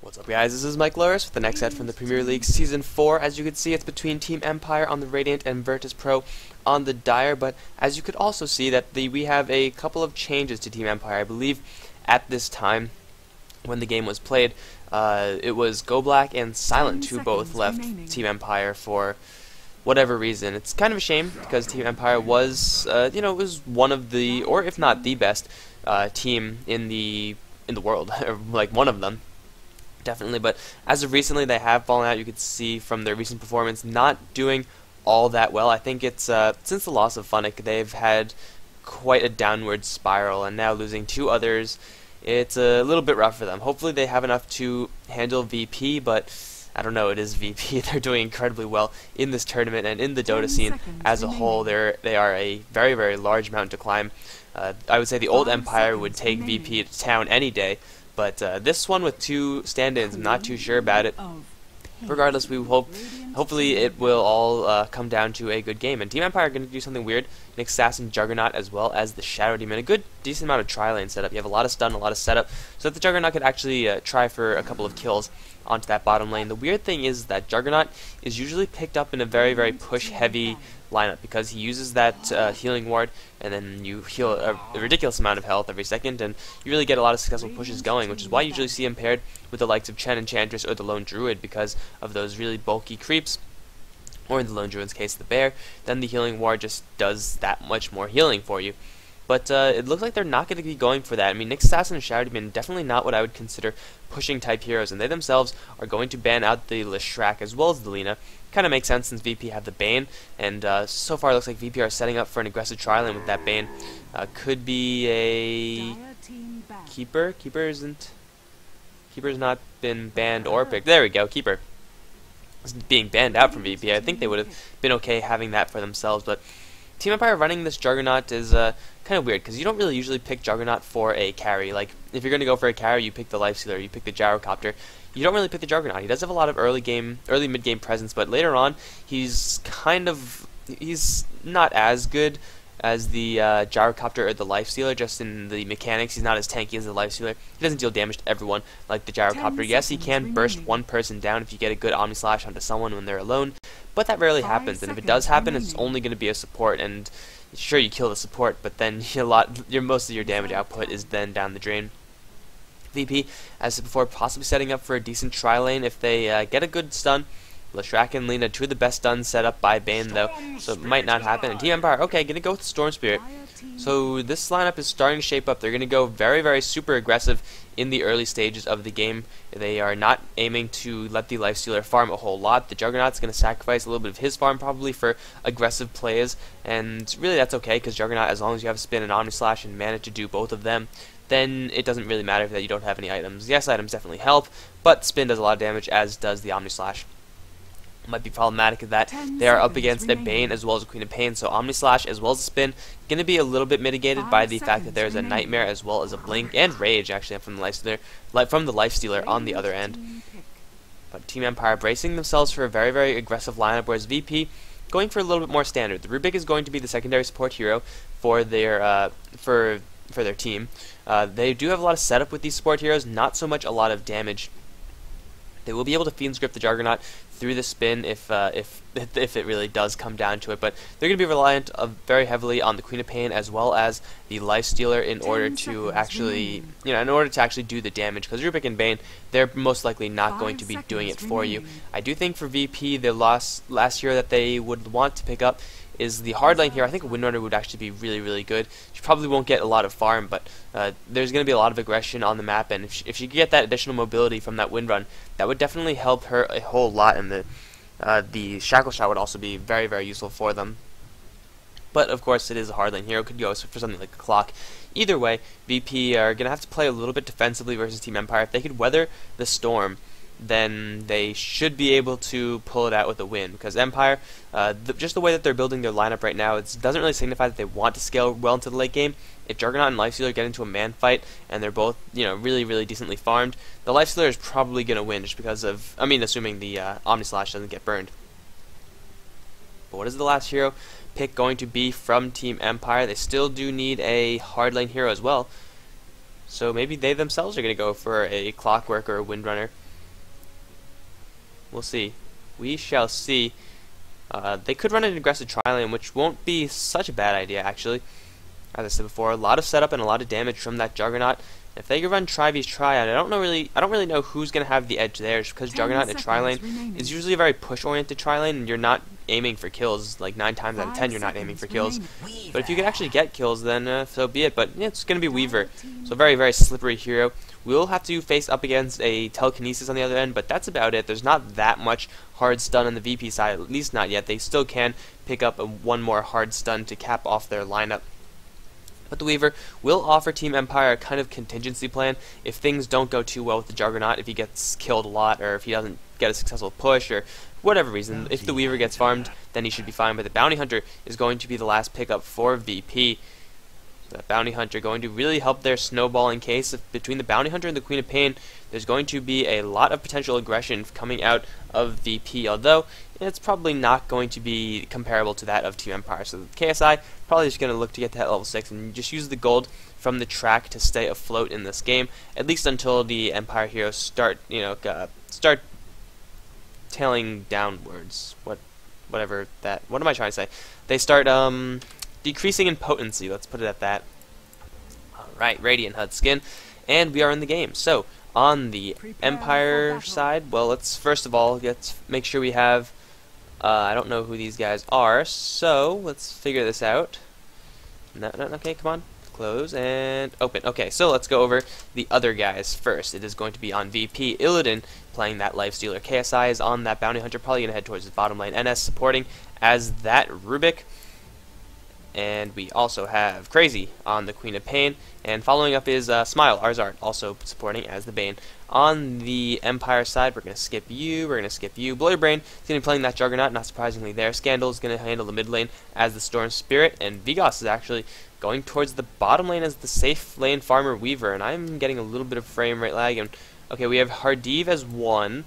What's up, guys? This is Mike Loris with the next set from the Premier League Season 4. As you can see, it's between Team Empire on the Radiant and Virtus Pro on the Dire, but as you could also see that we have a couple of changes to Team Empire. I believe at this time, when the game was played, it was GoBlack and Silent who both left Team Empire for whatever reason. It's kind of a shame because Team Empire was, was one of the, or if not the best, team in the world, like one of them. Definitely, but as of recently, they have fallen out. You could see from their recent performance not doing all that well. I think it's since the loss of Funnick, they've had quite a downward spiral, and now losing two others, it's a little bit rough for them. Hopefully, they have enough to handle VP, but I don't know. It is VP. They're doing incredibly well in this tournament and in the Dota scene as a whole. They are a very, very large mountain to climb. I would say the old Empire would take VP to town any day. But this one with two stand-ins, I'm not too sure about it. Regardless, we hopefully it will all come down to a good game. And Team Empire are going to do something weird. An Assassin Juggernaut as well as the Shadow Demon. A decent amount of tri-lane setup. You have a lot of stun, a lot of setup, so that the Juggernaut could actually try for a couple of kills onto that bottom lane. The weird thing is that Juggernaut is usually picked up in a very, very push-heavy lineup because he uses that healing ward, and then you heal a ridiculous amount of health every second, and you really get a lot of successful pushes going, which is why you usually see him paired with the likes of Chen Enchantress or the Lone Druid because of those really bulky creeps, or in the Lone Druid's case, the Bear. Then the healing ward just does that much more healing for you. But it looks like they're not going to be going for that. I mean, Nyx Assassin and Shadow Demon definitely not what I would consider pushing type heroes, and they themselves are going to ban out the Leshrac as well as the Lina. Kind of makes sense since VP have the Bane, and so far it looks like VP are setting up for an aggressive tri-lane with that Bane. Could be a Keeper. Keeper's not been banned or picked. There we go, Keeper is being banned out from VP. I think they would have been okay having that for themselves, but Team Empire running this Juggernaut is kind of weird because you don't really usually pick Juggernaut for a carry. Like, if you're going to go for a carry, you pick the Lifestealer, you pick the Gyrocopter. You don't really pick the Juggernaut. He does have a lot of early mid-game presence, but later on, he's not as good as the Gyrocopter or the Lifestealer, just in the mechanics. He's not as tanky as the Lifestealer. He doesn't deal damage to everyone like the Gyrocopter. Yes, he can burst one person down if you get a good Omni Slash onto someone when they're alone, but that rarely happens, and if it does happen, it's only going to be a support, and sure, you kill the support, but then most of your damage output is then down the drain. VP, as I said before, possibly setting up for a decent tri-lane if they get a good stun. Leshrac and Lina, two of the best stuns set up by Bane, though, so it might not happen. And Team Empire, okay, gonna go with Storm Spirit. So this lineup is starting to shape up. They're gonna go very, very super aggressive in the early stages of the game. They are not aiming to let the Lifestealer farm a whole lot. The Juggernaut's gonna sacrifice a little bit of his farm probably for aggressive plays, and really that's okay because Juggernaut, as long as you have Spin and Omni Slash and manage to do both of them, then it doesn't really matter that you don't have any items. Yes, items definitely help, but Spin does a lot of damage, as does the Omni Slash. Might be problematic of that they are up against a Bane as well as a Queen of Pain, so Omni Slash as well as a Spin going to be a little bit mitigated by the fact that there's a Nightmare as well as a Blink and Rage actually from the Lifestealer on the other end. But Team Empire bracing themselves for a very, very aggressive lineup, whereas VP going for a little bit more standard. The Rubik is going to be the secondary support hero for their for their team. They do have a lot of setup with these support heroes, not so much a lot of damage. They will be able to Fiend's Grip the Juggernaut through the Spin if it really does come down to it, but they're going to be reliant very heavily on the Queen of Pain as well as the Lifestealer in order to actually, do the damage. Because Rubik and Bane, they're most likely not going to be doing it for you. I do think for VP, the last hero that they would want to pick up is the hard lane here. I think a Windrunner would actually be really, really good. She probably won't get a lot of farm, but there's going to be a lot of aggression on the map, and if she could get that additional mobility from that Windrun, that would definitely help her a whole lot, and the Shackle Shot would also be very, very useful for them. But of course, it is a hard lane hero. Could go for something like a Clock. Either way, VP are going to have to play a little bit defensively versus Team Empire. If they could weather the storm, then they should be able to pull it out with a win. Because Empire, just the way that they're building their lineup right now, it doesn't really signify that they want to scale well into the late game. If Juggernaut and Lifestealer get into a man fight, and they're both, really, really decently farmed, the Lifestealer is probably going to win just because of, assuming the Omni Slash doesn't get burned. But what is the last hero pick going to be from Team Empire? They still do need a hard lane hero as well. So maybe they themselves are going to go for a Clockwork or a Windrunner. We'll see. We shall see. They could run an aggressive tri-lane, which won't be such a bad idea, actually. As I said before, a lot of setup and a lot of damage from that Juggernaut. If they could run Tri vs Triad, I don't really know who's gonna have the edge there, just because Juggernaut in a tri-lane is usually a very push-oriented tri-lane, and you're not aiming for kills. Like 9 times out of 10, you're not aiming for kills. But if you can actually get kills, then so be it. But yeah, it's gonna be Weaver, so very, very slippery hero. We'll have to face up against a Telekinesis on the other end, but that's about it. There's not that much hard stun on the VP side, at least not yet. They still can pick up one more hard stun to cap off their lineup. But the Weaver will offer Team Empire a kind of contingency plan if things don't go too well with the Juggernaut, if he gets killed a lot, or if he doesn't get a successful push, or whatever reason. If the Weaver gets farmed, then he should be fine, but the Bounty Hunter is going to be the last pickup for VP. The Bounty Hunter going to really help their snowballing case. Between the Bounty Hunter and the Queen of Pain, there's going to be a lot of potential aggression coming out of VP, although it's probably not going to be comparable to that of Team Empire. So KSI probably just going to look to get to that level 6 and just use the gold from the track to stay afloat in this game, at least until the Empire heroes start, start tailing downwards. Whatever that. What am I trying to say? They start decreasing in potency, let's put it at that. Alright, Radiant HUD skin, and we are in the game. So, on the Empire side, well, let's first of all make sure we have, I don't know who these guys are, so let's figure this out. No, okay, come on, close and open. Okay, so let's go over the other guys first. It is going to be on VP, Illidan playing that Lifestealer. KSI is on that Bounty Hunter, probably going to head towards his bottom lane. NS supporting as that Rubik. And we also have Crazy on the Queen of Pain, and following up is Smile, Arzart, also supporting as the Bane. On the Empire side, we're going to skip you, Blurbrain is going to be playing that Juggernaut, not surprisingly there. Scandal is going to handle the mid lane as the Storm Spirit, and Vigos is actually going towards the bottom lane as the safe lane farmer Weaver, and I'm getting a little bit of frame rate lag. And okay, we have Hardeev as one.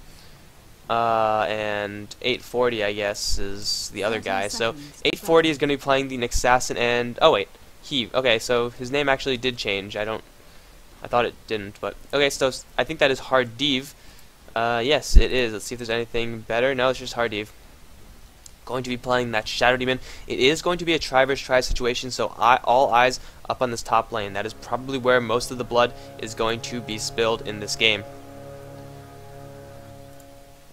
And 840, I guess, is the other guy. So 840 is going to be playing the Nyxassin and Heave. Okay, so his name actually did change. I thought it didn't, but okay. So I think that is Hardeev. Yes, it is. Let's see if there's anything better. No, it's just Hardeev. Going to be playing that Shadow Demon. It is going to be a try versus try situation, so all eyes up on this top lane. That is probably where most of the blood is going to be spilled in this game.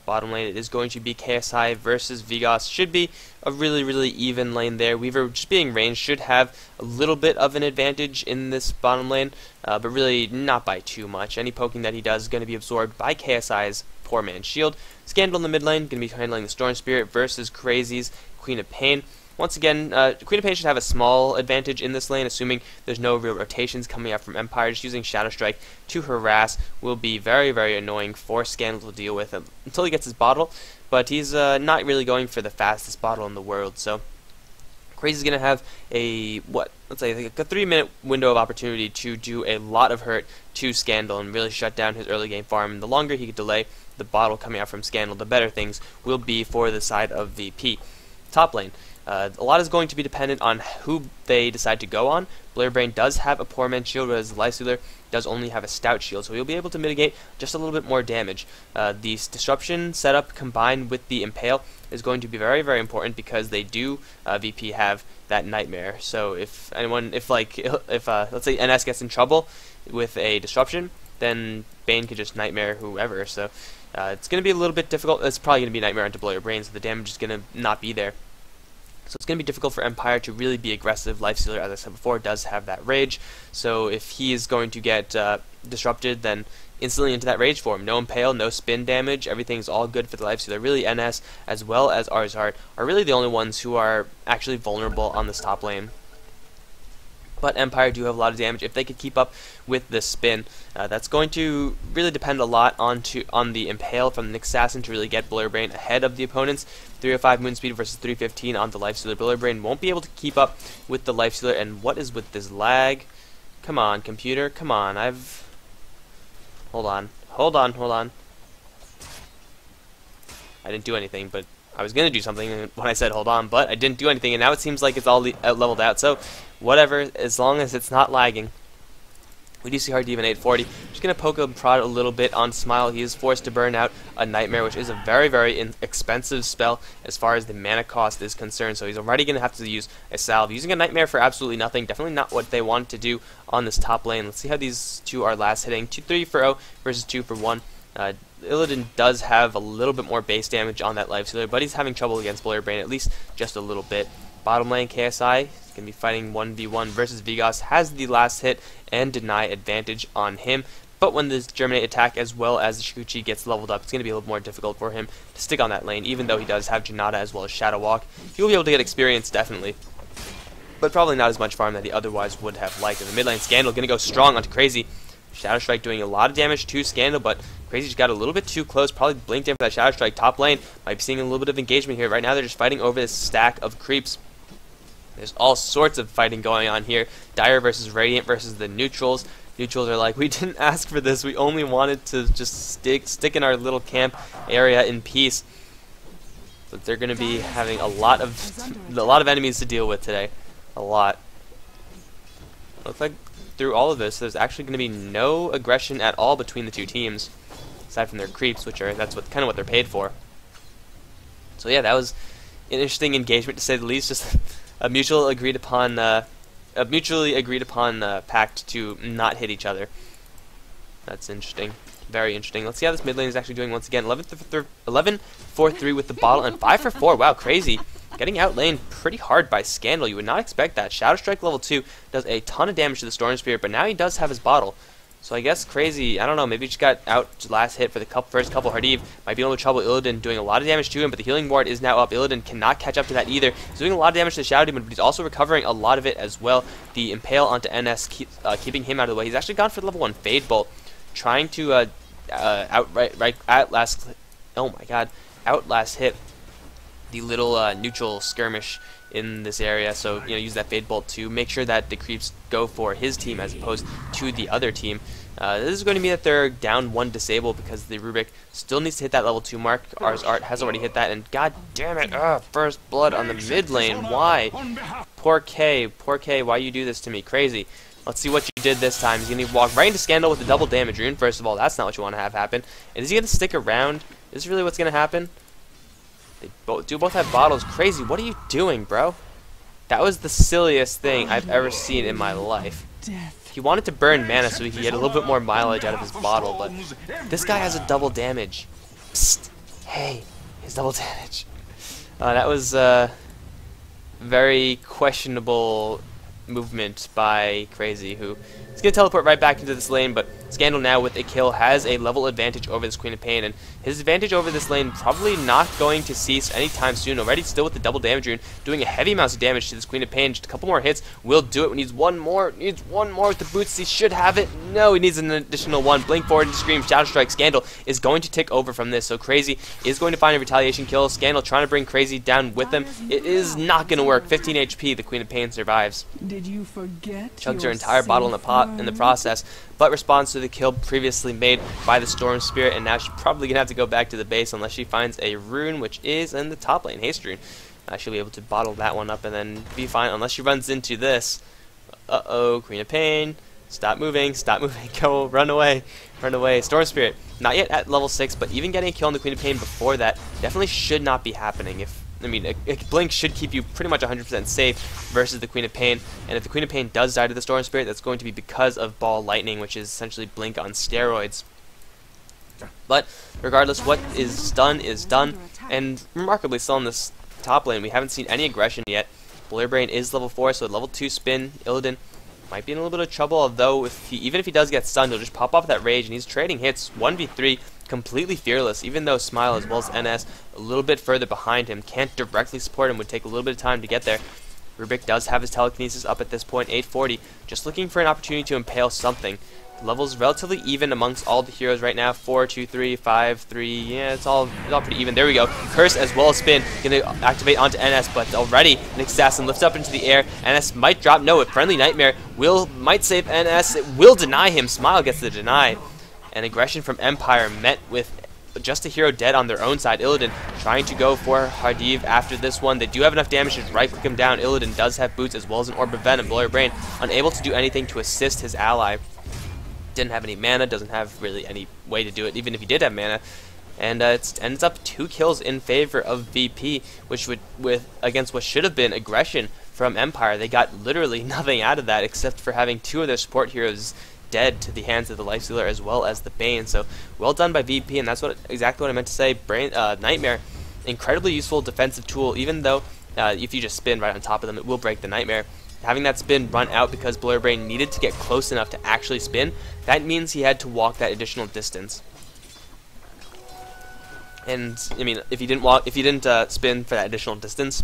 Bottom lane, it is going to be KSI versus Vigos. Should be a really, really even lane there. Weaver, just being ranged, should have a little bit of an advantage in this bottom lane, but really not by too much. Any poking that he does is going to be absorbed by KSI's Poor Man's Shield. Scandal in the mid lane, going to be handling the Storm Spirit versus Crazy's Queen of Pain. Once again, Queen of Pain should have a small advantage in this lane, assuming there's no real rotations coming out from Empire. Just using Shadow Strike to harass will be very, very annoying for Scandal to deal with until he gets his bottle, but he's not really going for the fastest bottle in the world, so Crazy's going to have let's say like a 3-minute window of opportunity to do a lot of hurt to Scandal and really shut down his early game farm. And the longer he can delay the bottle coming out from Scandal, the better things will be for the side of VP. Top lane. A lot is going to be dependent on who they decide to go on. Blurbrain does have a Poor Man's Shield, whereas the Lifestealer does only have a Stout Shield, so he'll be able to mitigate just a little bit more damage. The Disruption setup combined with the Impale is going to be very, very important because they do VP have that Nightmare. So if let's say NS gets in trouble with a Disruption, then Bane could just Nightmare whoever. So it's going to be a little bit difficult. It's probably going to be Nightmare onto Blurbrain, so the damage is going to not be there. So it's going to be difficult for Empire to really be aggressive. Lifestealer, as I said before, does have that rage. So if he is going to get disrupted, then instantly into that rage form. No Impale, no spin damage. Everything's all good for the Lifestealer. Really, NS as well as Arzart are really the only ones who are actually vulnerable on this top lane. But Empire do have a lot of damage if they could keep up with the spin. That's going to really depend a lot on the Impale from the Nyxassin to really get Blurbrain ahead of the opponents. 305 moon speed versus 315 on the Lifestealer. Blurbrain won't be able to keep up with the Lifestealer. And what is with this lag? Come on, computer. Come on. Hold on. I didn't do anything, but I was going to do something when I said hold on, but I didn't do anything, and now it seems like it's all leveled out. So whatever, as long as it's not lagging. We do see Hardiv in 840. Just going to poke and prod a little bit on Smile. He is forced to burn out a Nightmare, which is a very, very expensive spell as far as the mana cost is concerned. So he's already going to have to use a Salve. Using a Nightmare for absolutely nothing. Definitely not what they want to do on this top lane. Let's see how these two are last hitting. 3 for 0 versus 2 for 1. Illidan does have a little bit more base damage on that Life Stealer, but he's having trouble against Blurbrain, at least just a little bit. Bottom lane, KSI is going to be fighting 1v1 versus Vigos, has the last hit and deny advantage on him, but when this Germinate attack as well as the Shukuchi gets leveled up, it's going to be a little more difficult for him to stick on that lane, even though he does have Janata as well as Shadow Walk. He'll be able to get experience, definitely, but probably not as much farm that he otherwise would have liked. In the mid lane, Scandal going to go strong onto Crazy. Shadow Strike doing a lot of damage to Scandal, but Crazy just got a little bit too close, probably blinked in for that Shadow Strike. Top lane might be seeing a little bit of engagement here. Right now they're just fighting over this stack of creeps. There's all sorts of fighting going on here. Dire versus Radiant versus the neutrals. Neutrals are like, we didn't ask for this, we only wanted to just stick in our little camp area in peace. But they're going to be having a lot of enemies to deal with today. A lot. Looks like through all of this, there's actually going to be no aggression at all between the two teams, aside from their creeps, which are kind of what they're paid for. So yeah, that was an interesting engagement to say the least. Just a mutually agreed upon pact to not hit each other. That's interesting. Very interesting. Let's see how this mid lane is actually doing once again. 11 for 3 with the bottle and 5 for 4. Wow, Crazy. Getting outlaned pretty hard by Scandal. You would not expect that. Shadow Strike level 2 does a ton of damage to the Storm Spirit, but now he does have his bottle. So I guess Crazy, I don't know, maybe just got out last hit for the first couple. Hardiv might be in a little trouble. Illidan doing a lot of damage to him, but the healing ward is now up. Illidan cannot catch up to that either. He's doing a lot of damage to the Shadow Demon, but he's also recovering a lot of it as well. The Impale onto NS keeping him out of the way. He's actually gone for the level 1 Fade Bolt, trying to outlast hit the little neutral skirmish in this area. So use that Fade Bolt to make sure that the creeps go for his team as opposed to the other team. This is going to mean that they're down 1 disable because the Rubik still needs to hit that level 2 mark. Ars Art has already hit that, and god damn it, first blood on the mid lane. Why? Poor K, why you do this to me? Crazy. Let's see what you did this time. He's going to walk right into Scandal with the double damage rune. First of all, that's not what you want to have happen. And is he going to stick around? Is this really what's going to happen? They both have bottles. Crazy, what are you doing, bro? That was the silliest thing I've ever seen in my life. He wanted to burn mana so he could get a little bit more mileage out of his bottle, but this guy has a double damage. Psst. Hey, his double damage. That was very questionable movement by Crazy, who is going to teleport right back into this lane, but Scandal now with a kill has a level advantage over this Queen of Pain, and his advantage over this lane probably not going to cease anytime soon. Already still with the double damage rune, doing a heavy amount of damage to this Queen of Pain. Just a couple more hits will do it. He needs one more with the boots. He should have it. No, he needs an additional one. Blink forward and scream. Shadow Strike. Scandal is going to tick over from this, so Crazy is going to find a retaliation kill. Scandal trying to bring Crazy down with him. It is not going to work. 15 HP. The Queen of Pain survives. Did you forget? Chugs her entire bottle in the process, but responds to the kill previously made by the Storm Spirit, and now she's probably going to have to go back to the base unless she finds a rune, which is in the top lane, Haste Rune. She'll be able to bottle that one up and then be fine, unless she runs into this. Uh-oh, Queen of Pain. Stop moving, go, run away. Storm Spirit, not yet at level 6, but even getting a kill on the Queen of Pain before that definitely should not be happening. A blink should keep you pretty much 100% safe versus the Queen of Pain, and if the Queen of Pain does die to the Storm Spirit, that's going to be because of Ball Lightning, which is essentially Blink on steroids. But regardless, what is done, and remarkably still in this top lane, we haven't seen any aggression yet. Blurbrain is level 4, so level 2 spin. Illidan might be in a little bit of trouble, although even if he does get stunned, he'll just pop off that rage, and he's trading hits 1v3 completely fearless, even though Smile as well as NS a little bit further behind him can't directly support him, would take a little bit of time to get there. Rubik does have his telekinesis up at this point, 840, just looking for an opportunity to impale something. The level's relatively even amongst all the heroes right now, 4, 2, 3, 5, 3, yeah, it's all pretty even. There we go. Curse as well as spin, gonna activate onto NS, but already Nick Assassin lifts up into the air. NS might drop, no, a Friendly Nightmare might save NS, it will deny him. Smile gets the deny. And aggression from Empire met with just a hero dead on their own side. Illidan trying to go for Hardiv after this one. They do have enough damage to right-click him down. Illidan does have boots as well as an Orb of Venom. Blurbrain unable to do anything to assist his ally. Didn't have any mana, doesn't have really any way to do it, even if he did have mana. And it ends up 2 kills in favor of VP, which would, against what should have been aggression from Empire. They got literally nothing out of that except for having 2 of their support heroes dead to the hands of the Lifestealer as well as the Bane. So well done by VP, and that's exactly what I meant to say. Nightmare, incredibly useful defensive tool, even though if you just spin right on top of them, it will break the Nightmare. Having that spin run out because Blurbrain needed to get close enough to actually spin, that means he had to walk that additional distance. And I mean, if he didn't spin for that additional distance,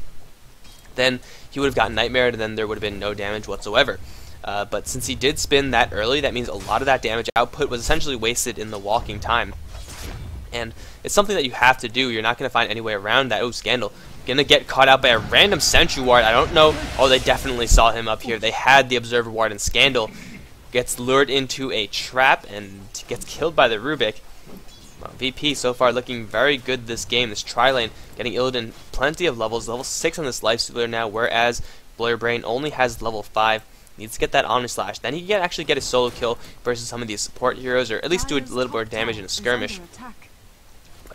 then he would have gotten Nightmare, and then there would have been no damage whatsoever. But since he did spin that early, that means a lot of that damage output was essentially wasted in the walking time. And it's something that you have to do. You're not going to find any way around that. Oh, Scandal. Going to get caught out by a random Sentry Ward. I don't know. Oh, they definitely saw him up here. They had the Observer Ward, and Scandal gets lured into a trap and gets killed by the Rubik. VP so far looking very good this game. This tri-lane getting Illidan plenty of levels. Level 6 on this Lifestealer now, whereas Blurbrain only has level 5. Needs to get that Omni Slash. Then he can actually get a solo kill versus some of these support heroes, or at least do a little more damage in a skirmish.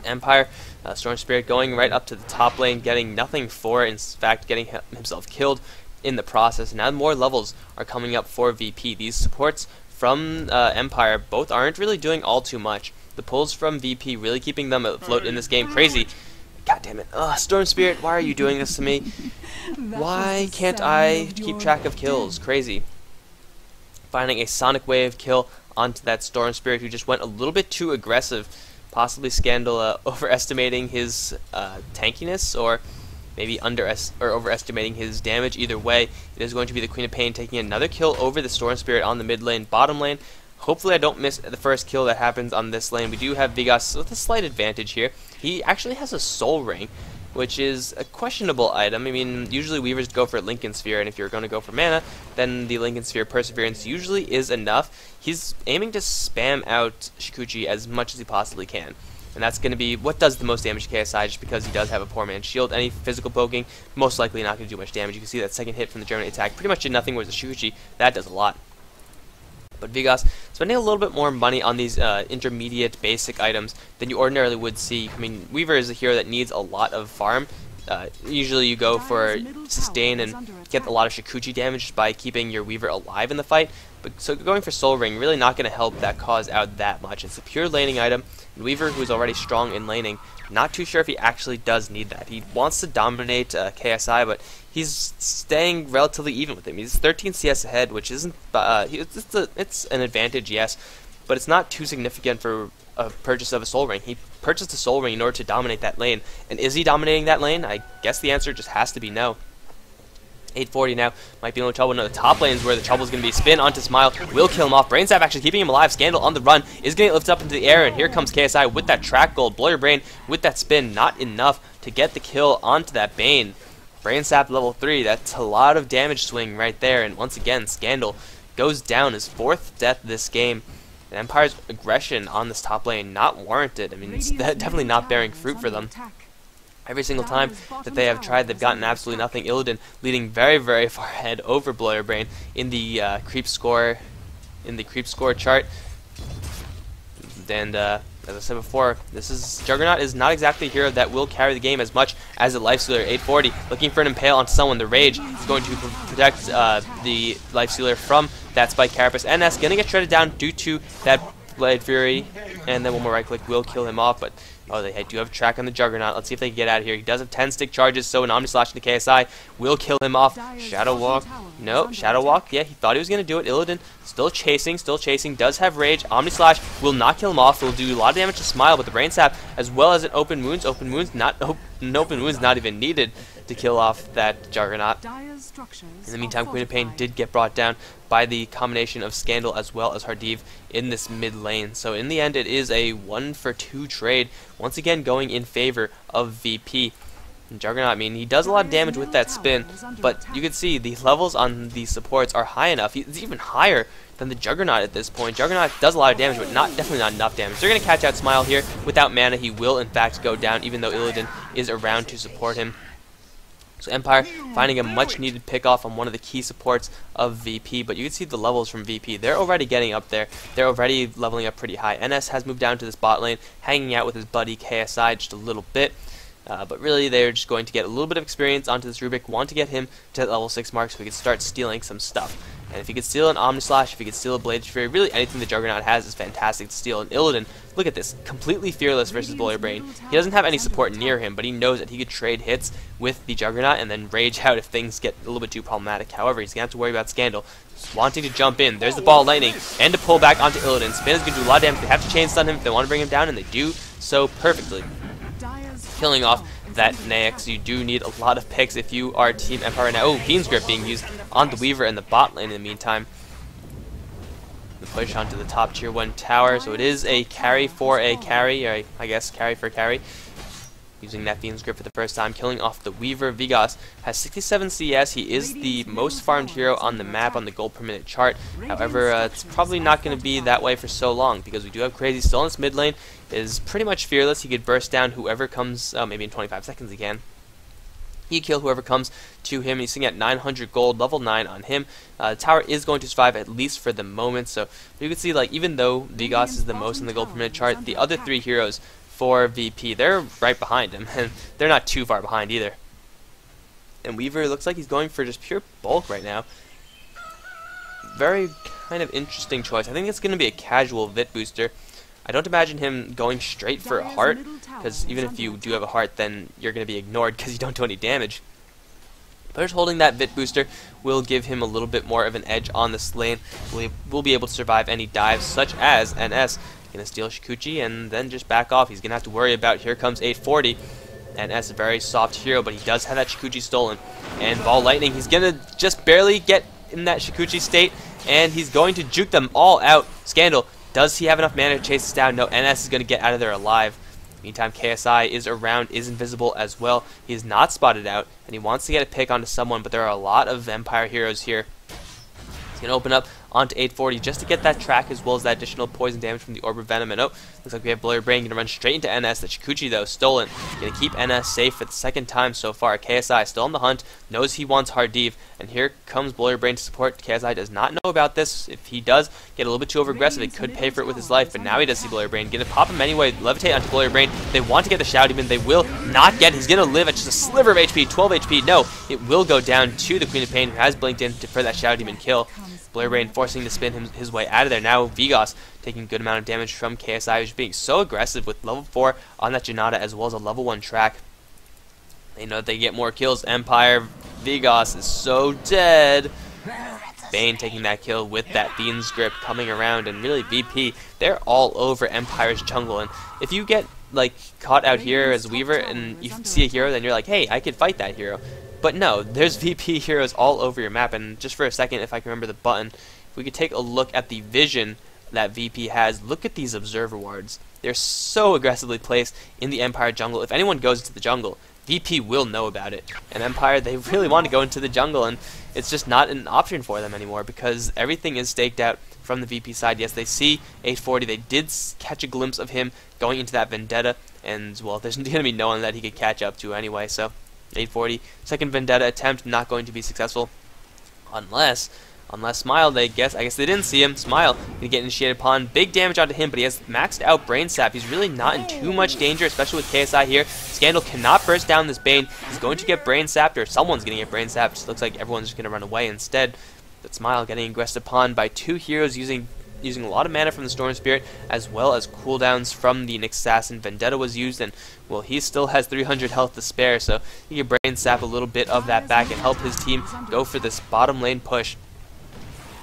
Empire, Storm Spirit going right up to the top lane, getting nothing for it, in fact getting himself killed in the process. Now more levels are coming up for VP. These supports from Empire both aren't really doing all too much. The pulls from VP really keeping them afloat in this game. Crazy. God damn it. Ugh, Storm Spirit, why are you doing this to me? Why can't I keep track of kills? Crazy. Finding a Sonic Wave kill onto that Storm Spirit who just went a little bit too aggressive. Possibly Scandal overestimating his tankiness, or maybe overestimating his damage. Either way, it is going to be the Queen of Pain taking another kill over the Storm Spirit on the mid lane, bottom lane. Hopefully I don't miss the first kill that happens on this lane. We do have Vigas with a slight advantage here. He actually has a Soul Ring, which is a questionable item. I mean, usually Weavers go for Lincoln Sphere, and if you're going to go for mana, then the Lincoln Sphere Perseverance usually is enough. He's aiming to spam out Shukuchi as much as he possibly can. And that's going to be what does the most damage to KSI, just because he does have a poor man's shield. Any physical poking, most likely not going to do much damage. You can see that second hit from the German attack pretty much did nothing, whereas the Shukuchi, that does a lot. But Vigas spending a little bit more money on these intermediate basic items than you ordinarily would see. I mean, Weaver is a hero that needs a lot of farm. Usually you go for sustain and get a lot of Shukuchi damage by keeping your Weaver alive in the fight. But so going for Soul Ring really not going to help that cause out that much. It's a pure laning item. And Weaver, who's already strong in laning, not too sure if he actually does need that. He wants to dominate KSI, but he's staying relatively even with him. He's 13 CS ahead, which isn't it's an advantage, yes, but it's not too significant for a purchase of a Soul Ring. He purchased a Soul Ring in order to dominate that lane, and is he dominating that lane? I guess the answer just has to be no. 840 now, might be in a little trouble. No, the top lane is where the trouble is going to be. Spin onto Smile, will kill him off. Brain Sap actually keeping him alive. Scandal on the run, is going to lift up into the air, and here comes KSI with that track gold. Blurbrain with that spin, not enough to get the kill onto that Bane. Brain Sap level 3, that's a lot of damage swing right there, and once again, Scandal goes down, his 4th death this game. And Empire's aggression on this top lane, not warranted. I mean, it's definitely not bearing fruit for them. Every single time that they have tried, they've gotten absolutely nothing. Illidan leading very, very far ahead over Blurbrain in the creep score chart. And as I said before, Juggernaut is not exactly a hero that will carry the game as much as a Lifestealer. 840 looking for an impale onto someone. The Rage is going to protect the Lifestealer from that Spike Carapace, and that's going to get shredded down due to that Blade Fury, and then one more right click will kill him off. But oh, they do have a track on the Juggernaut. Let's see if they can get out of here. He does have 10 stick charges, so an Omni Slash into KSI will kill him off. Shadow Walk. No, Shadow Walk. Yeah, he thought he was going to do it. Illidan still chasing, does have Rage. Omni Slash will not kill him off. It will do a lot of damage to Smile, but the Brain Sap, as well as an Open Wounds. Open Wounds not even needed to kill off that Juggernaut. In the meantime, Queen of Pain did get brought down by the combination of Scandal as well as Hardiv in this mid lane. So in the end, it is a 1-for-2 trade, once again going in favor of VP. And Juggernaut, I mean, he does a lot of damage with that spin, but you can see the levels on these supports are high enough. He's even higher than the Juggernaut at this point. Juggernaut does a lot of damage, but definitely not enough damage. They're going to catch out Smile here. Without mana, he will in fact go down, even though Illidan is around to support him. So Empire finding a much needed pick off on one of the key supports of VP, but you can see the levels from VP. They're already getting up there. They're already leveling up pretty high. NS has moved down to this bot lane, hanging out with his buddy KSI just a little bit. But really, they're just going to get a little bit of experience onto this Rubik, want to get him to level 6 mark so we can start stealing some stuff. And if he could steal an Omni Slash, if he could steal a Blade Fury, really anything the Juggernaut has is fantastic to steal. And Illidan, look at this, completely fearless versus Bully Brain. He doesn't have any support near him, but he knows that he could trade hits with the Juggernaut and then rage out if things get a little bit too problematic. However, he's going to have to worry about Scandal wanting to jump in. There's the ball lightning, and to pull back onto Illidan. Spin is going to do a lot of damage. They have to chain stun him if they want to bring him down, and they do so perfectly. Killing off that Naex. You do need a lot of picks if you are Team Empire right now. Oh, Fiend's Grip being used on the Weaver in the bot lane in the meantime. The push onto the top tier 1 tower, so it is a carry for a carry, or I guess carry for carry. Using that Fiend's Grip for the first time, killing off the Weaver. Vigas has 67 CS. He is the most farmed hero on the map on the gold per minute chart. However, it's probably not going to be that way for so long because we do have Crazy still in this mid lane. Is pretty much fearless. He could burst down whoever comes, maybe in 25 seconds he can. He kill whoever comes to him. He's sitting at 900 gold, level 9 on him. The tower is going to survive at least for the moment. So you can see, like, even though Vigas is the most in the gold per minute chart, the other 3 heroes for VP, they're right behind him, and they're not too far behind either. And Weaver looks like he's going for just pure bulk right now. Very kind of interesting choice. I think it's going to be a casual Vit booster. I don't imagine him going straight for a heart, because even if you do have a heart, then you're going to be ignored because you don't do any damage. But just holding that Vit booster will give him a little bit more of an edge on this lane. We'll be able to survive any dives, such as NS. Gonna steal Shukuchi and then just back off. He's gonna have to worry about, here comes 840. NS is a very soft hero, but he does have that Shukuchi stolen. And Ball Lightning, he's gonna just barely get in that Shukuchi state, and he's going to juke them all out. Scandal, does he have enough mana to chase this down? No, NS is gonna get out of there alive. Meantime, KSI is around, is invisible as well. He is not spotted out, and he wants to get a pick onto someone, but there are a lot of Empire heroes here. He's going to open up onto 840 just to get that track as well as that additional poison damage from the Orb of Venom. And oh, looks like we have Blurry Brain going to run straight into NS. The Shukuchi, though, stolen. Going to keep NS safe for the second time so far. KSI still on the hunt, knows he wants Hardiv, and here comes Blurry Brain to support. KSI does not know about this. If he does get a little bit too over-aggressive, he could pay for it with his life, but now he does see Blurry Brain. Going to pop him anyway, levitate onto Blurry Brain. They want to get the Shadow Demon. They will not get. He's going to live at just a sliver of HP, 12 HP. No, it will go down to the Queen of Pain, who has blinked in for that Shadow Demon kill. Blurry Brain forcing to spin his way out of there. Now Vigas taking a good amount of damage from KSI, who's being so aggressive with level 4 on that Janata as well as a level 1 track. They know that they get more kills. Empire, Vigas is so dead. Bane taking that kill with that Fiend's Grip coming around, and really VP, they're all over Empire's jungle. And if you get like caught out here as Weaver and you see a hero, then you're like, hey, I could fight that hero. But no, there's VP heroes all over your map, and just for a second, if I can remember the button, if we could take a look at the vision that VP has, look at these observer wards. They're so aggressively placed in the Empire jungle. If anyone goes into the jungle, VP will know about it. And Empire, they really want to go into the jungle, and it's just not an option for them anymore because everything is staked out from the VP side. Yes, they see 840. They did catch a glimpse of him going into that Vendetta, and, well, there's going to be no one that he could catch up to anyway, so 840. Second Vendetta attempt not going to be successful unless Smile, I guess they didn't see him. Smile gonna get initiated upon. Big damage onto him, but he has maxed out Brain Sap. He's really not in too much danger, especially with KSI here. Scandal cannot burst down this Bane. He's going to get Brain Sapped, or someone's gonna get Brain Sapped. Just looks like everyone's just gonna run away instead. But Smile getting aggressed upon by 2 heroes using a lot of mana from the Storm Spirit, as well as cooldowns from the Nyx Assassin. Vendetta was used, and, well, he still has 300 health to spare, so he can Brain Sap a little bit of that back and help his team go for this bottom lane push.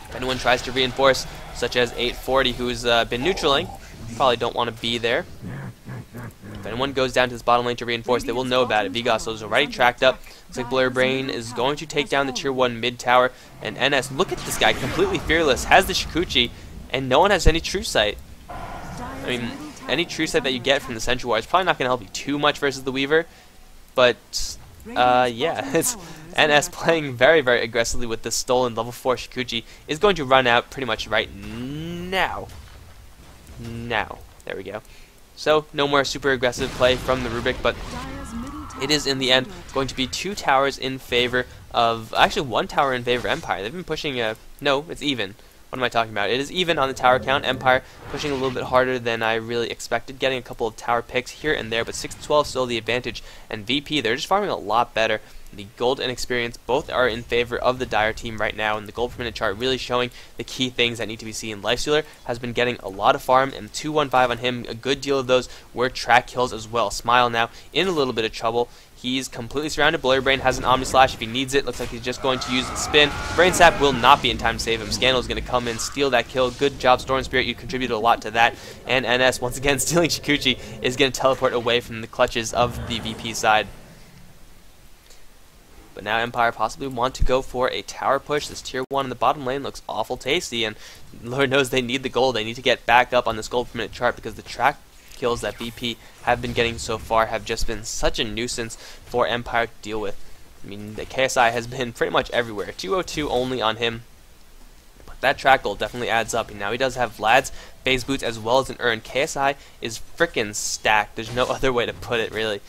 If anyone tries to reinforce, such as 840, who's been neutraling, probably don't want to be there. If anyone goes down to this bottom lane to reinforce, they will know about it. Vigas is already tracked up. Looks like Blurry Brain is going to take down the tier 1 mid tower, and NS, look at this guy, completely fearless, has the Shukuchi, and no one has any True Sight. I mean, any True Sight that you get from the Sentry Ward is probably not going to help you too much versus the Weaver, but yeah, it's NS playing very, very aggressively with this stolen level 4 Shukuchi is going to run out pretty much right now. There we go. So, no more super aggressive play from the Rubik, but it is in the end going to be 2 towers in favor of, actually 1 tower in favor of Empire. They've been pushing no, it's even. What am I talking about? It is even on the tower count. Empire pushing a little bit harder than I really expected, getting a couple of tower picks here and there, but 6-12 still the advantage. And VP, they're just farming a lot better. The gold and experience both are in favor of the Dire team right now, and the gold per minute chart really showing the key things that need to be seen. Lifestealer has been getting a lot of farm, and 215 on him, a good deal of those were track kills as well. Smile now in a little bit of trouble. He's completely surrounded. Blurry Brain has an Omni Slash if he needs it. Looks like he's just going to use the spin. Brain Sap will not be in time to save him. Scandal is going to come in, steal that kill. Good job, Storm Spirit. You contributed a lot to that. And NS, once again, stealing Shukuchi, is going to teleport away from the clutches of the VP side. But now Empire possibly want to go for a tower push. This tier 1 in the bottom lane looks awful tasty, and Lord knows they need the gold. They need to get back up on this gold per minute chart because the track kills that VP have been getting so far have just been such a nuisance for Empire to deal with. I mean, the KSI has been pretty much everywhere. 202 only on him. But that track gold definitely adds up. And now he does have Vlad's phase boots as well as an Urn. KSI is frickin' stacked. There's no other way to put it, really.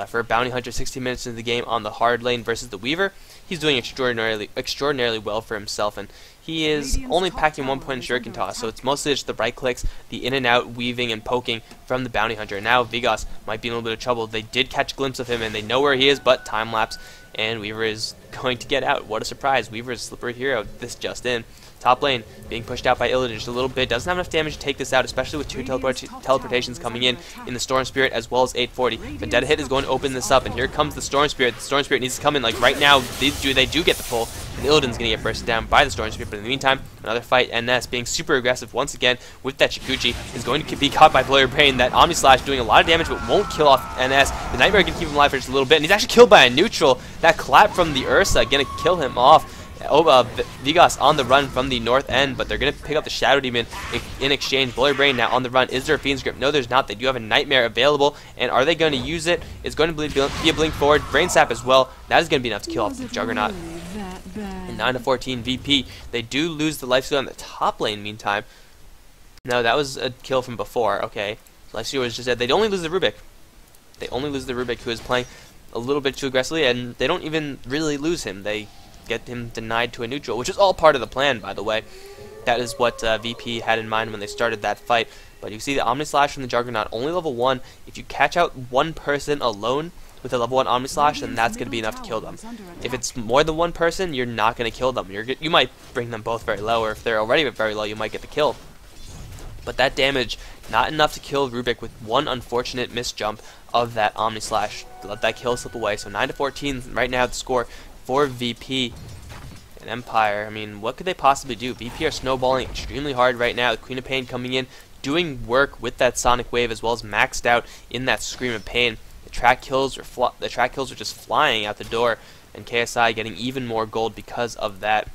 For a Bounty Hunter 60 minutes into the game on the hard lane versus the Weaver, he's doing extraordinarily well for himself, and he is only packing 1 point in Shuriken Toss, so it's mostly just the right clicks, the in and out weaving and poking from the Bounty Hunter. Now Vigas might be in a little bit of trouble. They did catch a glimpse of him, and they know where he is, but time lapse, and Weaver is going to get out. What a surprise. Weaver is a slippery hero. This just in. Top lane being pushed out by Illidan just a little bit. Doesn't have enough damage to take this out, especially with 2 teleportations coming in the Storm Spirit as well as 840. Vendetta Hit is going to open this up, and here comes the Storm Spirit. The Storm Spirit needs to come in like right now. They do get the pull, and Illidan's going to get bursted down by the Storm Spirit. But in the meantime, another fight. NS being super aggressive once again with that Shukuchi is going to be caught by Blurry Brain. That Omni Slash doing a lot of damage but won't kill off NS. The Nightmare can keep him alive for just a little bit, and he's actually killed by a neutral. That clap from the Ursa going to kill him off. Vigas on the run from the north end, but they're going to pick up the Shadow Demon in exchange. Blurry Brain now on the run. Is there a Fiend's Grip? No, there's not. They do have a Nightmare available, and are they going to use it? It's going to be a blink forward. Brain Sap as well. That is going to be enough to kill off the Juggernaut. And 9-14 VP. They do lose the Lifesteal on the top lane meantime. No, that was a kill from before. Okay. Lifesteal was just dead. They only lose the Rubik. They only lose the Rubik, who is playing a little bit too aggressively, and they don't even really lose him. They get him denied to a neutral, which is all part of the plan, by the way. That is what VP had in mind when they started that fight. But you see the Omni Slash from the Juggernaut, only level 1. If you catch out one person alone with a level 1 Omni Slash, then that's going to be enough to kill them. If it's more than one person, you're not going to kill them. You might bring them both very low, or if they're already very low, you might get the kill. But that damage, not enough to kill Rubik with one unfortunate misjump of that Omni Slash. Let that kill slip away. So 9-14 right now the score for VP and Empire. I mean, what could they possibly do? VP are snowballing extremely hard right now. The Queen of Pain coming in, doing work with that Sonic Wave as well as maxed out in that Scream of Pain. The track kills are just flying out the door, and KSI getting even more gold because of that.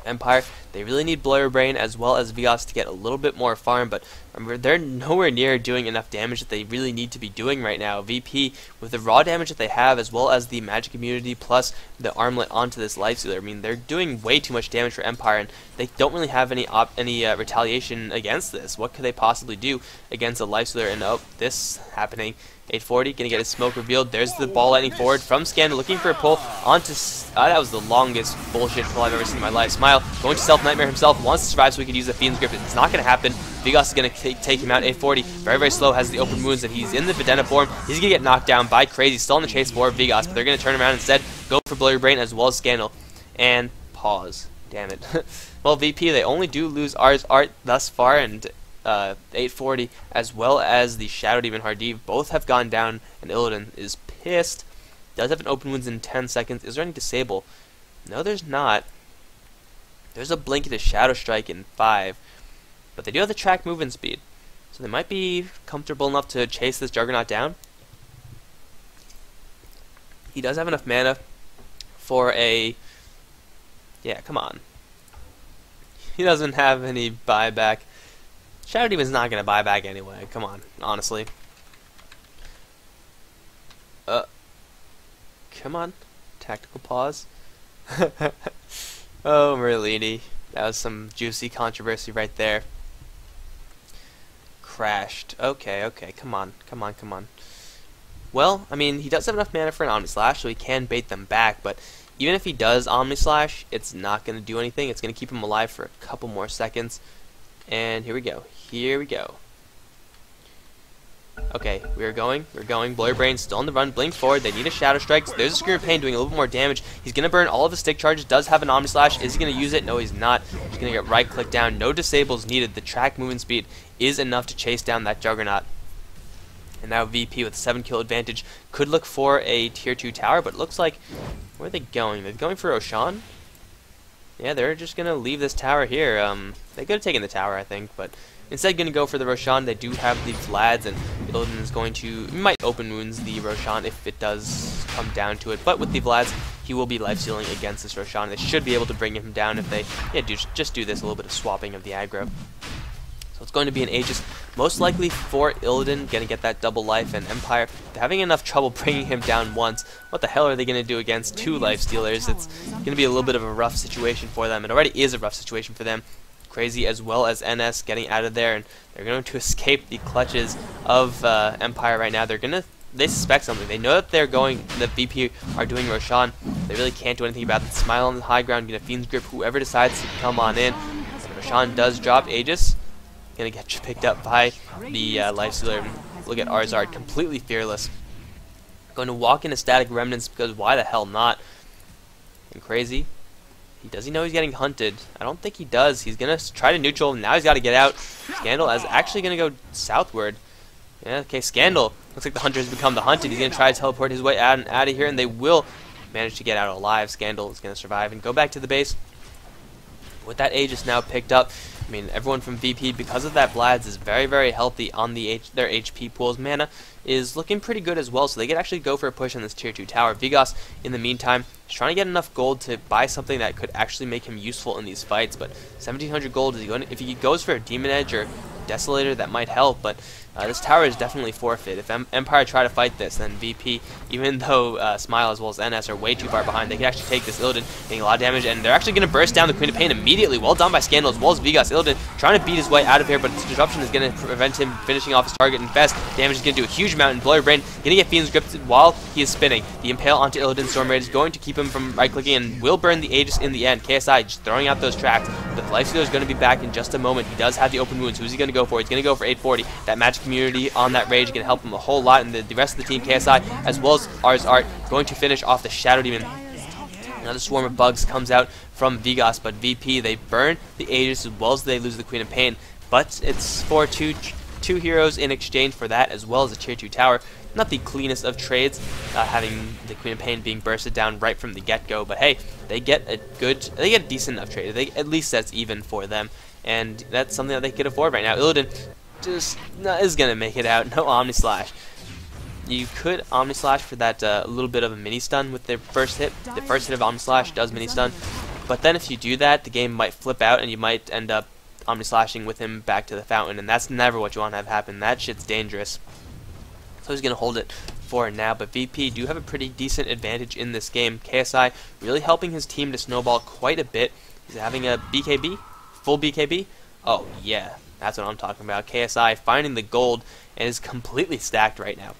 Empire, they really need Blurry Brain as well as Vigas to get a little bit more farm, but remember, they're nowhere near doing enough damage that they really need to be doing right now. VP, with the raw damage that they have as well as the magic immunity plus the armlet onto this Lifestealer, I mean, they're doing way too much damage for Empire, and they don't really have any retaliation against this. What could they possibly do against a Lifestealer? And oh, this happening. 840, gonna get his smoke revealed. There's the ball lightning forward from Scandal, looking for a pull onto. That was the longest bullshit pull I've ever seen in my life. Smile, going to Self Nightmare himself, wants to survive so he could use the Fiend's Grip. It's not gonna happen. Vigas is gonna take him out. 840, very slow, has the open wounds, and he's in the Vedena form. He's gonna get knocked down by Crazy, still in the chase for Vigas, but they're gonna turn around instead, go for Blurry Brain as well as Scandal, and pause. Damn it. Well, VP, they only do lose Ars Art thus far, and 840 as well as the Shadow Demon Hardiv both have gone down, and Illidan is pissed. Does have an open wounds in 10 seconds. Is there any disable? No, there's not. There's a blink and a Shadow Strike in 5, but they do have the track movement speed, so they might be comfortable enough to chase this Juggernaut down. He does have enough mana for a... yeah, come on. He doesn't have any buyback. Shadow Demon's not going to buy back anyway. Come on, honestly. Come on. Tactical pause. Oh, Merlini. That was some juicy controversy right there. Crashed. Okay. Come on. Well, I mean, he does have enough mana for an Omni Slash, so he can bait them back, but even if he does Omni Slash, it's not going to do anything. It's going to keep him alive for a couple more seconds. And here we go. Here we go. Okay, we're going. Blurry Brain's still on the run. Blink forward. They need a Shadow Strike. So there's a Scream of Pain doing a little bit more damage. He's going to burn all of his stick charges. Does have an Omni Slash. Is he going to use it? No, he's not. He's going to get right click down. No disables needed. The track movement speed is enough to chase down that Juggernaut. And now VP with a 7 kill advantage could look for a tier 2 tower, but it looks like, where are they going? They're going for Roshan? Yeah, they're just going to leave this tower here. They could have taken the tower, I think, but instead going to go for the Roshan. They do have the Vlads, and Illidan is going to, might open wounds the Roshan if it does come down to it, but with the Vlads, he will be life-stealing against this Roshan. They should be able to bring him down if they just do this, a little bit of swapping of the aggro. So it's going to be an Aegis, most likely for Illidan, going to get that double life, and Empire, they're having enough trouble bringing him down once. What the hell are they going to do against 2 life stealers? It's going to be a little bit of a rough situation for them. It already is a rough situation for them. Crazy as well as NS getting out of there, and they're going to escape the clutches of Empire right now. They suspect something. They know that the VP are doing Roshan. They really can't do anything about it. Smile on the high ground, get a Fiend's Grip, whoever decides to come on in. Roshan does drop Aegis. Gonna get picked up by the Lifestealer. Look at Arzard, completely fearless. Going to walk into Static Remnants because why the hell not? And Crazy. Does he know he's getting hunted? I don't think he does. He's gonna try to neutral. Now he's got to get out. Scandal is actually gonna go southward. Yeah, okay, Scandal. Looks like the hunter has become the hunted. He's gonna try to teleport his way out of here, and they will manage to get out alive. Scandal is gonna survive and go back to the base. With that Aegis now picked up, I mean, everyone from VP, because of that Vlads, is very, very healthy on their HP pools. Mana is looking pretty good as well, so they could actually go for a push on this tier 2 tower. Vigas, in the meantime, is trying to get enough gold to buy something that could actually make him useful in these fights, but 1,700 gold, if he goes for a Demon Edge or Desolator, that might help, but this tower is definitely forfeit. If Empire try to fight this, then VP, even though Smile as well as NS are way too far behind, they can actually take this Illidan, getting a lot of damage, and they're actually going to burst down the Queen of Pain immediately. Well done by Scandal as well as Vigas. Illidan trying to beat his way out of here, but this disruption is going to prevent him finishing off his target. Infest damage is going to do a huge amount, and Blurry Brain going to get Fiend's Grip while he is spinning. The Impale onto Illidan Storm Raid is going to keep him from right-clicking and will burn the Aegis in the end. KSI just throwing out those tracks. The Lifestealer is going to be back in just a moment. He does have the open wounds. Who's he going to go for? He's going to go for 840. That Magic Community on that Rage can help him a whole lot, and the rest of the team, KSI as well as Arzard, going to finish off the Shadow Demon. Another swarm of bugs comes out from Vigas, but VP, they burn the Aegis as well as they lose the Queen of Pain, but it's for two heroes in exchange for that, as well as a tier 2 tower. Not the cleanest of trades, having the Queen of Pain being bursted down right from the get-go, but hey, they get a decent enough trade. At least that's even for them, and that's something that they could afford right now. Illidan just is gonna make it out. No Omni Slash. You could Omni Slash for that little bit of a mini stun with their first hit. The first hit of Omni Slash does mini stun, but then if you do that, the game might flip out and you might end up Omni Slashing with him back to the fountain, and that's never what you want to have happen. That shit's dangerous. So he's gonna hold it for now, but VP do have a pretty decent advantage in this game. KSI really helping his team to snowball quite a bit. He's having a BKB, full BKB. Oh yeah. That's what I'm talking about. KSI finding the gold and is completely stacked right now.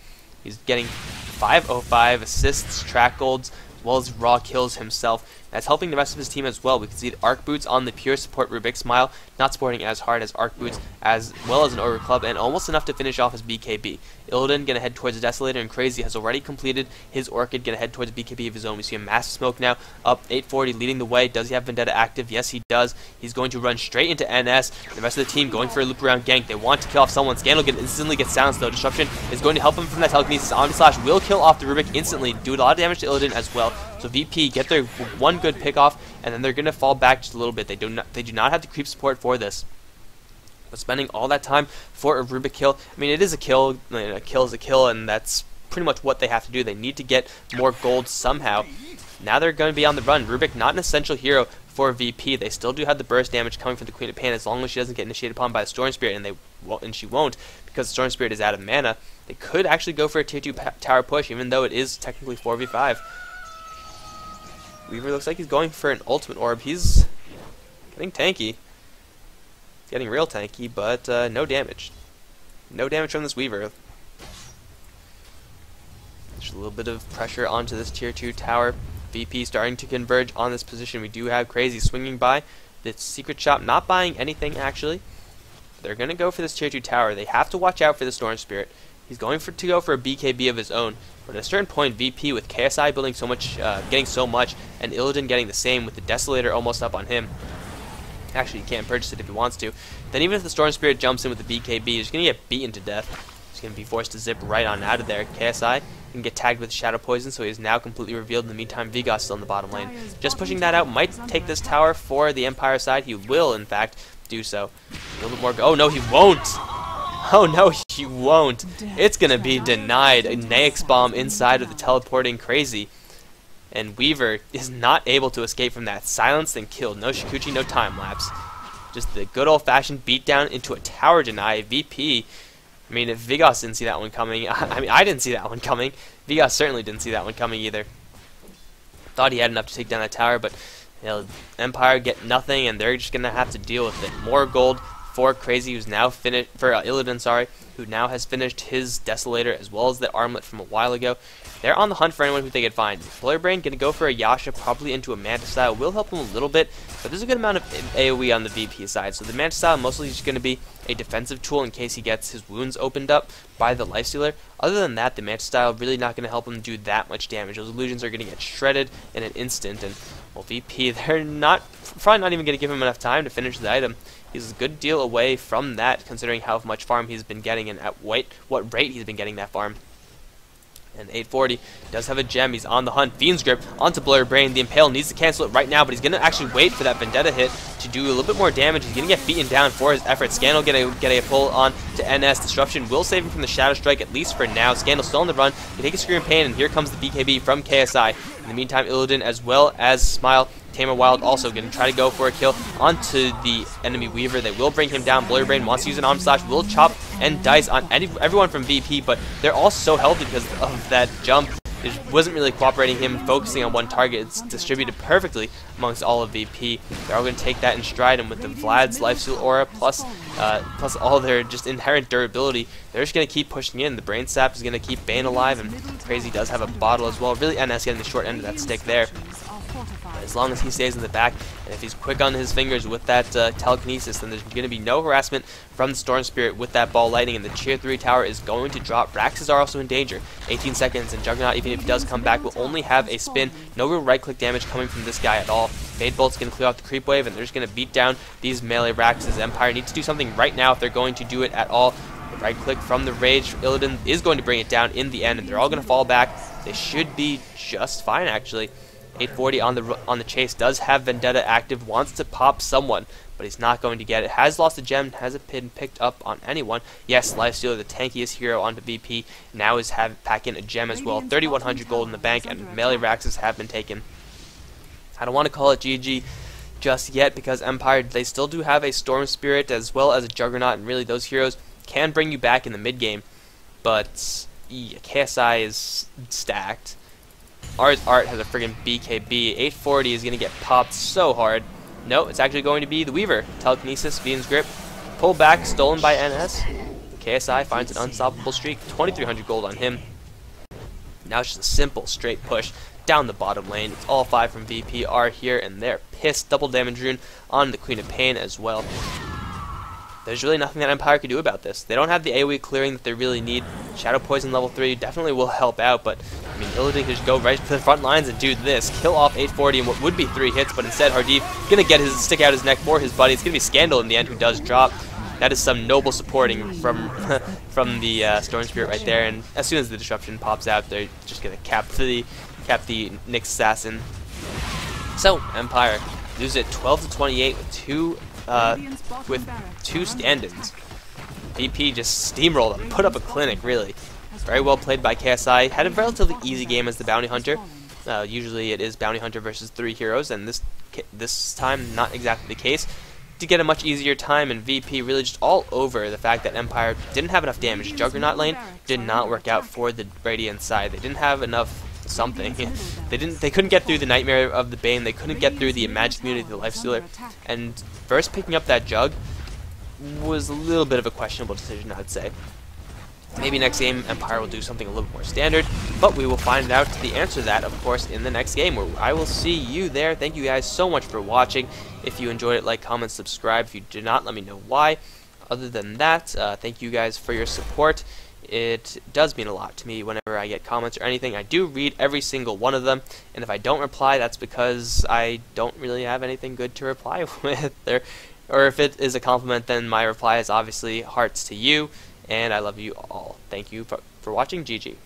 He's getting 505 assists, track golds, as well as raw kills himself. That's helping the rest of his team as well. We can see the Arc Boots on the pure support Rubik Smile, not supporting as hard as Arc Boots, as well as an Ogre Club, and almost enough to finish off his BKB. Illidan gonna head towards the Desolator, and Crazy has already completed his Orchid, gonna head towards the BKB of his own. We see a massive smoke now, up 840, leading the way. Does he have Vendetta active? Yes, he does. He's going to run straight into NS. The rest of the team going for a loop around gank. They want to kill off someone. Scandal instantly gets silenced though. Disruption is going to help him from that telekinesis. Omni Slash will kill off the Rubik instantly, do a lot of damage to Illidan as well. So VP get their one good pick off, and then they're going to fall back just a little bit. They do not have the creep support for this. But spending all that time for a Rubik kill, I mean, it is a kill. A kill is a kill, and that's pretty much what they have to do. They need to get more gold somehow. Now they're going to be on the run. Rubik, not an essential hero for VP. They still do have the burst damage coming from the Queen of Pain as long as she doesn't get initiated upon by the Storm Spirit, and she won't because the Storm Spirit is out of mana. They could actually go for a tier 2 tower push, even though it is technically 4v5. Weaver looks like he's going for an ultimate orb. He's getting tanky. Getting real tanky, but no damage. No damage from this Weaver. Just a little bit of pressure onto this tier 2 tower. VP starting to converge on this position. We do have Crazy swinging by. The Secret Shop not buying anything, actually. They're going to go for this tier 2 tower. They have to watch out for the Storm Spirit. He's going to go for a BKB of his own. But at a certain point, VP with KSI building so much, getting so much, and Illidan getting the same with the Desolator almost up on him. Actually, he can't purchase it if he wants to. Then even if the Storm Spirit jumps in with the BKB, he's going to get beaten to death. He's going to be forced to zip right on out of there. KSI can get tagged with Shadow Poison, so he is now completely revealed. In the meantime, Vigas still in the bottom lane. Just pushing that out might take this tower for the Empire side. He will, in fact, do so. A little bit more. Oh, no, he won't. Oh, no, he won't. It's going to be denied. A Naix bomb inside of the teleporting Crazy. And Weaver is not able to escape from that. Silenced and killed. No Shikuchi, no time lapse. Just the good old-fashioned beatdown into a tower deny. VP. I mean, if Vigas didn't see that one coming, I didn't see that one coming. Vigas certainly didn't see that one coming either. Thought he had enough to take down that tower, but you know, Empire get nothing, and they're just gonna have to deal with it. More gold for Crazy, who's now finished for Illidan, sorry, who now has finished his Desolator as well as the armlet from a while ago. They're on the hunt for anyone who they can find. Blurbrain gonna go for a Yasha, probably into a Manta style. Will help him a little bit, but there's a good amount of AoE on the VP side. So the Manta style mostly is gonna be a defensive tool in case he gets his wounds opened up by the Lifestealer. Other than that, the Manta style really not gonna help him do that much damage. Those illusions are gonna get shredded in an instant, and well, VP, they're probably not even gonna give him enough time to finish the item. He's a good deal away from that, considering how much farm he's been getting and at what rate he's been getting that farm. And 840 does have a gem. He's on the hunt. Fiend's Grip onto Blurbrain. The Impale needs to cancel it right now, but he's going to actually wait for that Vendetta hit to do a little bit more damage. He's going to get beaten down for his efforts. Scandal get a pull on to NS. Disruption will save him from the Shadow Strike, at least for now. Scandal still on the run. He take a Scream Pain, and here comes the BKB from KSI. In the meantime, Illidan as well as Smile, Tamer Wild also going to try to go for a kill onto the enemy Weaver. They will bring him down. Blurbrain wants to use an Arm Slash, will chop and dice on everyone from VP, but they're all so healthy because of that jump. It wasn't really cooperating him focusing on one target. It's distributed perfectly amongst all of VP. They're all going to take that in stride, and with the Vlad's Lifesteal Aura plus all their just inherent durability, they're just going to keep pushing in. The Brain Sap is going to keep Bane alive, and Crazy does have a bottle as well. Really, NS getting the short end of that stick there. As long as he stays in the back, and if he's quick on his fingers with that telekinesis, then there's going to be no harassment from the Storm Spirit with that ball lightning, and the tier 3 tower is going to drop. Raxes are also in danger. 18 seconds, and Juggernaut, even if he does come back, will only have a spin. No real right-click damage coming from this guy at all. Fade Bolt's going to clear out the creep wave, and they're just going to beat down these melee Raxes. Empire needs to do something right now if they're going to do it at all. The right-click from the Rage, Illidan is going to bring it down in the end, and they're all going to fall back. They should be just fine, actually. 840 on the chase, does have Vendetta active, wants to pop someone, but he's not going to get it. Has lost a gem, hasn't been picked up on anyone. Yes, Lifestealer, the tankiest hero onto VP, now is packing a gem as well. 3,100 gold in the bank, and melee Raxes have been taken. I don't want to call it GG just yet, because Empire, they still do have a Storm Spirit as well as a Juggernaut, and really those heroes can bring you back in the mid game, but yeah, KSI is stacked. Art has a friggin' BKB. 840 is going to get popped so hard. No, it's actually going to be the Weaver. Telekinesis, Fiend's Grip, pull back, stolen by NS. KSI finds an unstoppable streak. 2,300 gold on him. Now it's just a simple, straight push down the bottom lane. It's all 5 from VP are here, and they're pissed. Double damage rune on the Queen of Pain as well. There's really nothing that Empire can do about this. They don't have the AoE clearing that they really need. Shadow Poison level 3 definitely will help out, but I mean, Illidan can just go right to the front lines and do this. Kill off 840 in what would be 3 hits, but instead Hardif gonna get his stick out his neck for his buddy. It's gonna be Scandal in the end who does drop. That is some noble supporting from the Storm Spirit right there, and as soon as the disruption pops out, they're just gonna cap the Nyx Assassin. So Empire lose it 12-28 with two stand-ins. VP just steamrolled them, put up a clinic, really. Very well played by KSI. Had a relatively easy game as the Bounty Hunter. Usually it is Bounty Hunter versus 3 heroes, and this time not exactly the case. To get a much easier time, and VP really just all over the fact that Empire didn't have enough damage. Juggernaut lane did not work out for the Radiant side. They didn't have enough something. They couldn't get through the Nightmare of the Bane. They couldn't get through the Magic Immunity of the Lifestealer. And first picking up that Jug was a little bit of a questionable decision, I'd say. Maybe next game Empire will do something a little more standard, but we will find out the answer to that, of course, in the next game, where I will see you there. Thank you guys so much for watching. If you enjoyed it, like, comment, subscribe. If you did not, let me know why. Other than that, thank you guys for your support. It does mean a lot to me whenever I get comments or anything. I do read every single one of them, and if I don't reply, that's because I don't really have anything good to reply with. Or if it is a compliment, then my reply is obviously hearts to you, and I love you all. Thank you for watching. GG.